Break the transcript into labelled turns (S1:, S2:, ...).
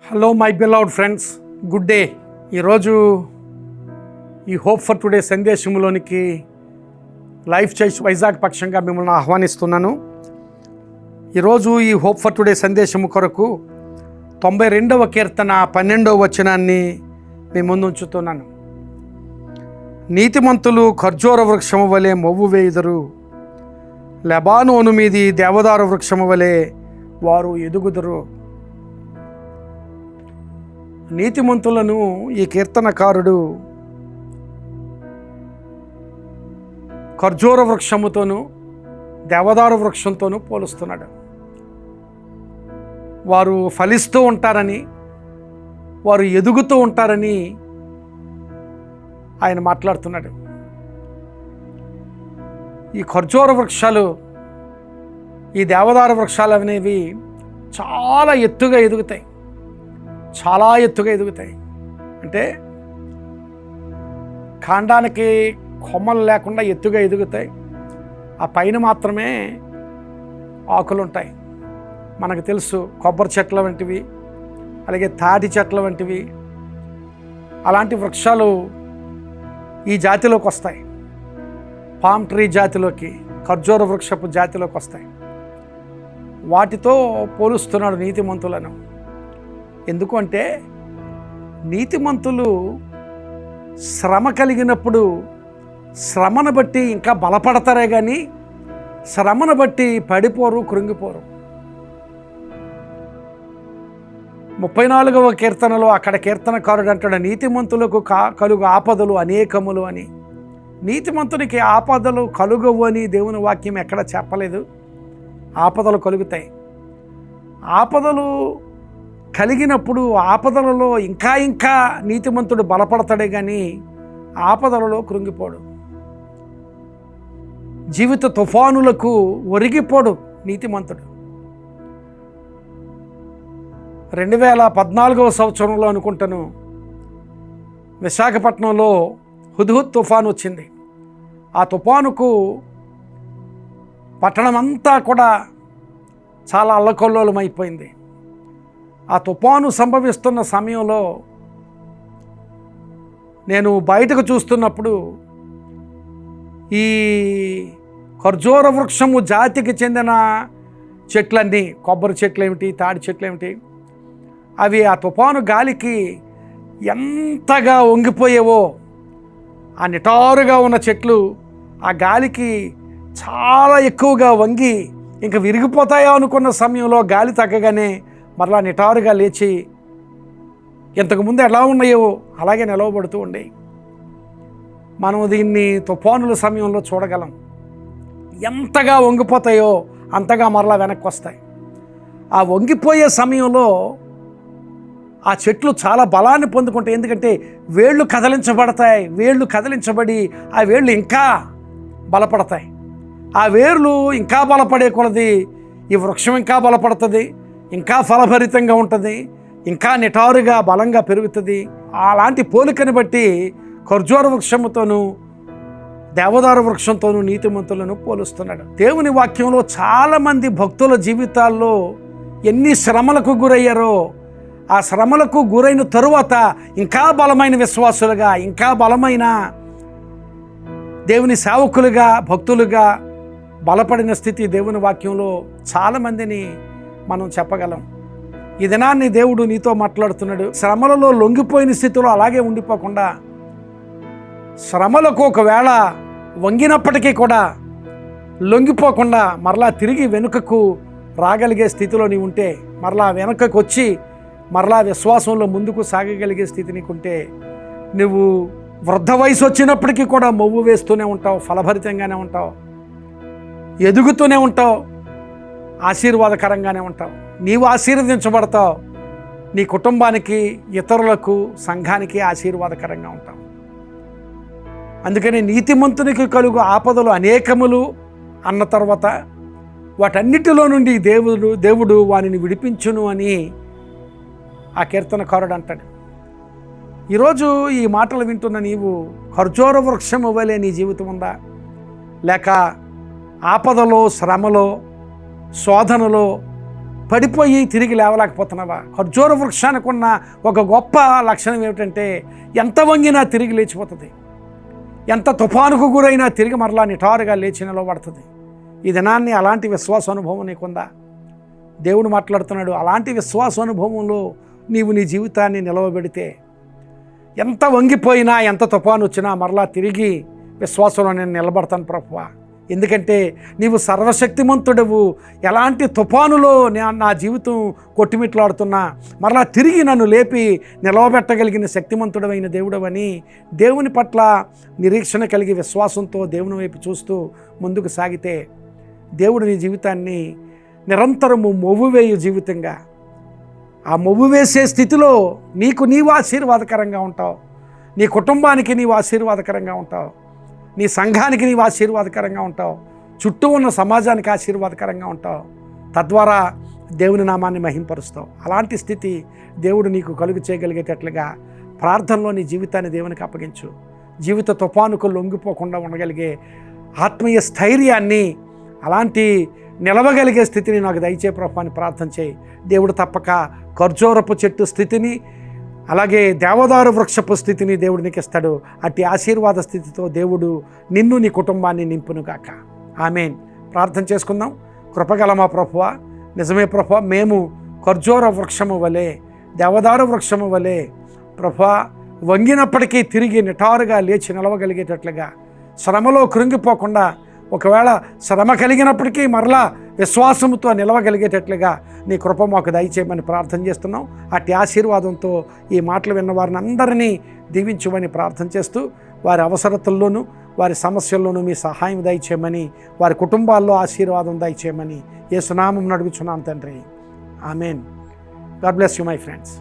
S1: Hello my beloved friends, good day. ఈరోజు ఈ hope for today సందేశంలోనికి లైఫ్ చర్చ్ వైజాగ్ పక్షంగా మిమ్మల్ని ఆహ్వానిస్తున్నాను. ఈరోజు ఈ హోప్ ఫర్ టుడే సందేశము కొరకు 92వ కీర్తన 12వ వచనాన్ని మీ ముందు ఉంచుతున్నాను. నీతిమంతులు ఖర్జూర వృక్షము వలె మొవ్వు వేయుదురు, లెబానోను మీది దేవదారు వృక్షము వలె వారు ఎదుగుదురు. నీతిమంతులను ఈ కీర్తనకారుడు ఖర్జూర వృక్షముతోనూ దేవదారు వృక్షంతోనూ పోలుస్తున్నాడు. వారు ఫలిస్తూ ఉంటారని, వారు ఎదుగుతూ ఉంటారని ఆయన మాట్లాడుతున్నాడు. ఈ ఖర్జూర వృక్షాలు, ఈ దేవదారు వృక్షాలు అనేవి చాలా ఎత్తుగా ఎదుగుతాయి, చాలా ఎత్తుగా ఎదుగుతాయి. అంటే కాండానికి కొమ్మలు లేకుండా ఎత్తుగా ఎదుగుతాయి. ఆ పైన మాత్రమే ఆకులు ఉంటాయి. మనకు తెలుసు కొబ్బరి చెట్ల వంటివి, అలాగే తాటి చెట్ల వంటివి, అలాంటి వృక్షాలు ఈ జాతిలోకి వస్తాయి. పామ్ ట్రీ జాతిలోకి, ఖర్జూర వృక్షపు జాతిలోకి వస్తాయి. వాటితో పోలుస్తున్నాడు నీతిమంతులను. ఎందుకు అంటే నీతిమంతులు శ్రమ కలిగినప్పుడు శ్రమను బట్టి ఇంకా బలపడతారే కానీ శ్రమను బట్టి పడిపోరు, కృంగిపోరు. 34వ కీర్తనలో అక్కడ కీర్తనకారుడు అంటాడు, నీతిమంతులకు కలుగు ఆపదలు అనేకములు అని. నీతిమంతునికి ఆపదలు కలుగవు అని దేవుని వాక్యం ఎక్కడ చెప్పలేదు. ఆపదలు కలుగుతాయి. ఆపదలు కలిగినప్పుడు ఆపదలలో ఇంకా ఇంకా నీతిమంతుడు బలపడతాడే కానీ ఆపదలలో కృంగిపోడు. జీవిత తుఫానులకు ఒరిగిపోడు నీతిమంతుడు. 2014వ సంవత్సరంలో అనుకుంటాను, విశాఖపట్నంలో హుద్హుద్ తుఫాను వచ్చింది. ఆ తుఫానుకు పట్టణమంతా కూడా చాలా అల్లకల్లోలం అయిపోయింది. ఆ తుఫాను సంభవిస్తున్న సమయంలో నేను బయటకు చూస్తున్నప్పుడు ఈ ఖర్జూర వృక్షము జాతికి చెందిన చెట్లన్నీ, కొబ్బరి చెట్లు ఏమిటి, తాడి చెట్లు ఏమిటి, అవి ఆ తుఫాను గాలికి ఎంతగా వంగిపోయేవో. ఆ నిటారుగా ఉన్న చెట్లు ఆ గాలికి చాలా ఎక్కువగా వంగి ఇంకా విరిగిపోతాయో అనుకున్న సమయంలో గాలి తగ్గగానే మరలా నిటారుగా లేచి ఇంతకుముందు ఎలా ఉన్నాయో అలాగే నిలవబడుతూ ఉండేవి. మనం దీన్ని తుఫానుల సమయంలో చూడగలం. ఎంతగా వంగిపోతాయో అంతగా మరలా వెనక్కి వస్తాయి. ఆ వంగిపోయే సమయంలో ఆ చెట్లు చాలా బలాన్ని పొందుకుంటాయి. ఎందుకంటే వేళ్ళు కదిలించబడతాయి. వేళ్ళు కదిలించబడి ఆ వేళ్ళు ఇంకా బలపడతాయి. ఆ వేర్లు ఇంకా బలపడే కొలది ఈ వృక్షం ఇంకా బలపడుతుంది, ఇంకా ఫలభరితంగా ఉంటుంది, ఇంకా నిటారుగా బలంగా పెరుగుతుంది. అలాంటి పోలికని బట్టి ఖర్జూర వృక్షముతోనూ దేవదారు వృక్షంతోనూ నీతిమంతులను పోలుస్తున్నాడు. దేవుని వాక్యంలో చాలామంది భక్తుల జీవితాల్లో ఎన్ని శ్రమలకు గురయ్యారో, ఆ శ్రమలకు గురైన తరువాత ఇంకా బలమైన విశ్వాసులుగా, ఇంకా బలమైన దేవుని సేవకులుగా, భక్తులుగా బలపడిన స్థితి దేవుని వాక్యంలో చాలామందిని మనం చెప్పగలం. ఈ దినాన్ని దేవుడు నీతో మాట్లాడుతున్నాడు. శ్రమలలో లొంగిపోయిన స్థితిలో అలాగే ఉండిపోకుండా, శ్రమలకు ఒకవేళ వంగినప్పటికీ కూడా లొంగిపోకుండా మరలా తిరిగి వెనుకకు రాగలిగే స్థితిలో నీవు ఉంటే, మరలా వెనుకకు వచ్చి మరలా విశ్వాసంలో ముందుకు సాగగలిగే స్థితి నీకుంటే, నువ్వు వృద్ధ వయసు వచ్చినప్పటికీ కూడా మొవ్వు వేస్తూనే ఉంటావు, ఫలభరితంగానే ఉంటావు, ఎదుగుతూనే ఉంటావు, ఆశీర్వాదకరంగానే ఉంటావు. నీవు ఆశీర్వదించబడతావు, నీ కుటుంబానికి, ఇతరులకు, సంఘానికి ఆశీర్వాదకరంగా ఉంటావు. అందుకని నీతిమంతునికి కలుగు ఆపదలు అనేకములు అన్న తర్వాత వాటన్నిటిలో నుండి దేవుడు వానిని విడిపించును అని ఆ కీర్తనకారుడు అంటాడు. ఈరోజు ఈ మాటలు వింటున్న నీవు ఖర్జూర వృక్షము వలె నీ జీవితం ఉందా? లేక ఆపదలో, శ్రమలో, శోధనలో పడిపోయి తిరిగి లేవలేకపోతున్నావా? ఖర్జూర వృక్షానికి ఉన్న ఒక గొప్ప లక్షణం ఏమిటంటే ఎంత వంగినా తిరిగి లేచిపోతుంది, ఎంత తుఫానుకు గురైనా తిరిగి మరలా నిటారుగా లేచి నిలబడుతుంది. ఈ దినాన్ని అలాంటి విశ్వాస అనుభవం నీకుందా? దేవుడు మాట్లాడుతున్నాడు, అలాంటి విశ్వాస అనుభవంలో నీవు నీ జీవితాన్ని నిలవబెడితే ఎంత వంగిపోయినా ఎంత తుఫాను వచ్చినా మరలా తిరిగి విశ్వాసంలో నేను నిలబడతాను ప్రభువా, ఎందుకంటే నీవు సర్వశక్తిమంతుడవు. ఎలాంటి తుఫానులో నా జీవితం కొట్టిమిట్లాడుతున్నా మరలా తిరిగి నన్ను లేపి నిలవబెట్టగలిగిన శక్తిమంతుడమైన దేవుడవని దేవుని పట్ల నిరీక్షణ కలిగి విశ్వాసంతో దేవుని వైపు చూస్తూ ముందుకు సాగితే దేవుడు నీ జీవితాన్ని నిరంతరము మొవ్వువేయు జీవితంగా, ఆ మొవ్వు వేసే స్థితిలో నీవు ఆశీర్వాదకరంగా ఉంటావు, నీ కుటుంబానికి నీవు ఆశీర్వాదకరంగా ఉంటావు, నీ సంఘానికి నీవు ఆశీర్వాదకరంగా ఉంటావు, చుట్టూ ఉన్న సమాజానికి ఆశీర్వాదకరంగా ఉంటావు, తద్వారా దేవుని నామాన్ని మహింపరుస్తావు. అలాంటి స్థితి దేవుడు నీకు కలుగు చేయగలిగేటట్లుగా ప్రార్థనలో నీ జీవితాన్ని దేవునికి అప్పగించు. జీవిత తుఫానుకు లొంగిపోకుండా ఉండగలిగే ఆత్మీయ స్థైర్యాన్ని, అలాంటి నిలవగలిగే స్థితిని నాకు దయచే ప్రభు అని ప్రార్థన చేయి. దేవుడు తప్పక ఖర్జూరపు చెట్టు స్థితిని, అలాగే దేవదారు వృక్షపు స్థితిని దేవుడు నీకు ఇస్తాడు. అట్టి ఆశీర్వాద స్థితితో దేవుడు నిన్ను నీ కుటుంబాన్ని నింపునుగాక. ఆమేన్. ప్రార్థన చేసుకుందాం. కృపగల మా ప్రభువా, నిజమే ప్రభువా, మేము ఖర్జూర వృక్షము వలె, దేవదారు వృక్షము వలె ప్రభువా వంగినప్పటికీ తిరిగి నిటారుగా లేచి నిలవగలిగేటట్లుగా, శ్రమలో కృంగిపోకుండా, ఒకవేళ శ్రమ కలిగినప్పటికీ మరలా విశ్వాసంతో నిలవగలిగేటట్లుగా నీ కృప మాకు దయచేయమని ప్రార్థన చేస్తున్నాం. అట్టి ఆశీర్వాదంతో ఈ మాటలు విన్న వారిని అందరినీ దీవించమని ప్రార్థన చేస్తూ, వారి అవసరతల్లోనూ వారి సమస్యల్లోనూ మీ సహాయం దయచేయమని, వారి కుటుంబాల్లో ఆశీర్వాదం దయచేయమని యేసు నామమున అడుగుచున్నాం తండ్రి. Amen. God bless you my friends.